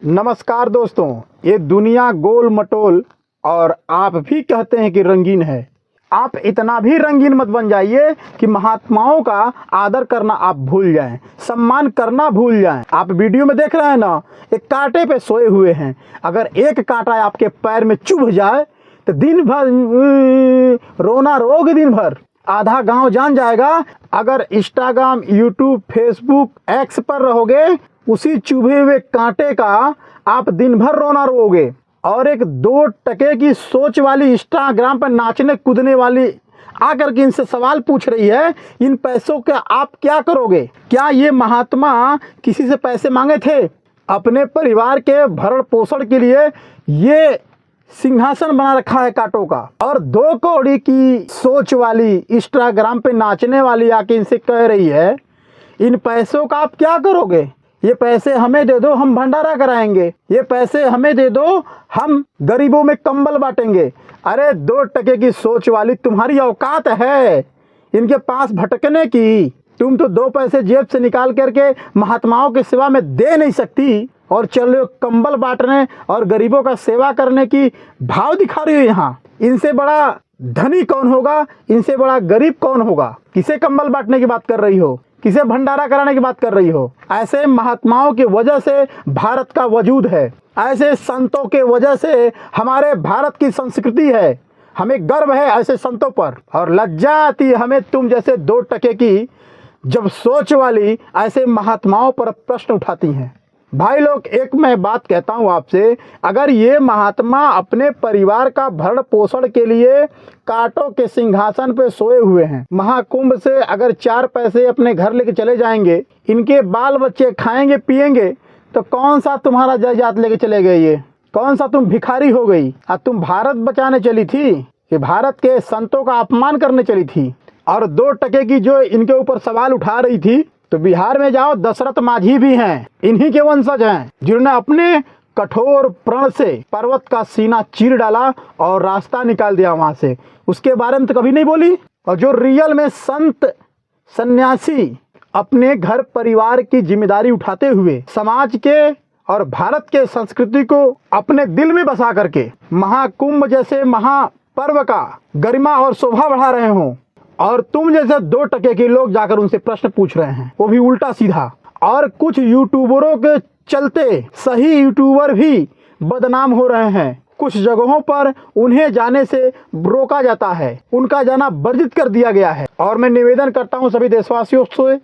नमस्कार दोस्तों, ये दुनिया गोल मटोल और आप भी कहते हैं कि रंगीन है। आप इतना भी रंगीन मत बन जाइए कि महात्माओं का आदर करना आप भूल जाएं, सम्मान करना भूल जाएं। आप वीडियो में देख रहे हैं ना, एक कांटे पे सोए हुए हैं। अगर एक कांटा आपके पैर में चुभ जाए तो दिन भर रोना रोगे, दिन भर आधा गांव जान जाएगा। अगर इंस्टाग्राम, यूट्यूब, फेसबुक, एक्स पर रहोगे, उसी चुभे हुए कांटे का आप दिन भर रोना रोगे। और एक 2 टके की सोच वाली इंस्टाग्राम पर नाचने कूदने वाली आकर के इनसे सवाल पूछ रही है, इन पैसों का आप क्या करोगे? क्या ये महात्मा किसी से पैसे मांगे थे? अपने परिवार के भरण पोषण के लिए ये सिंहासन बना रखा है कांटों का। और 2 कौड़ी की सोच वाली इंस्टाग्राम पे नाचने वाली आके इनसे कह रही है, इन पैसों का आप क्या करोगे? ये पैसे हमें दे दो, हम भंडारा कराएंगे। ये पैसे हमें दे दो, हम गरीबों में कंबल बांटेंगे। अरे 2 टके की सोच वाली, तुम्हारी औकात है इनके पास भटकने की? तुम तो 2 पैसे जेब से निकाल करके महात्माओं की सेवा में दे नहीं सकती और चल रहे हो कंबल बांटने और गरीबों का सेवा करने की भाव दिखा रही हो। यहाँ इनसे बड़ा धनी कौन होगा, इनसे बड़ा गरीब कौन होगा? किसे कंबल बांटने की बात कर रही हो? किसे भंडारा कराने की बात कर रही हो? ऐसे महात्माओं की वजह से भारत का वजूद है, ऐसे संतों के वजह से हमारे भारत की संस्कृति है। हमें गर्व है ऐसे संतों पर और लज्जा आती है हमें तुम जैसे 2 टके की जब सोच वाली ऐसे महात्माओं पर प्रश्न उठाती हैं। भाई लोग, एक मैं बात कहता हूँ आपसे, अगर ये महात्मा अपने परिवार का भरण पोषण के लिए कांटों के सिंहासन पे सोए हुए हैं, महाकुंभ से अगर 4 पैसे अपने घर लेके चले जाएंगे, इनके बाल बच्चे खाएंगे पिएंगे, तो कौन सा तुम्हारा जायदाद लेके चले गए? ये कौन सा तुम भिखारी हो गई? और तुम भारत बचाने चली थी कि भारत के संतों का अपमान करने चली थी? और 2 टके की जो इनके ऊपर सवाल उठा रही थी, तो बिहार में जाओ, दशरथ मांझी भी हैं, इन्हीं के वंशज हैं, जिन्होंने अपने कठोर प्रण से पर्वत का सीना चीर डाला और रास्ता निकाल दिया वहां से। उसके बारे में तो कभी नहीं बोली। और जो रियल में संत सन्यासी अपने घर परिवार की जिम्मेदारी उठाते हुए समाज के और भारत के संस्कृति को अपने दिल में बसा करके महाकुंभ जैसे महापर्व का गरिमा और शोभा बढ़ा रहे हों, और तुम जैसे 2 टके के लोग जाकर उनसे प्रश्न पूछ रहे हैं, वो भी उल्टा सीधा। और कुछ यूट्यूबरों के चलते सही यूट्यूबर भी बदनाम हो रहे हैं। कुछ जगहों पर उन्हें जाने से रोका जाता है, उनका जाना वर्जित कर दिया गया है। और मैं निवेदन करता हूं सभी देशवासियों से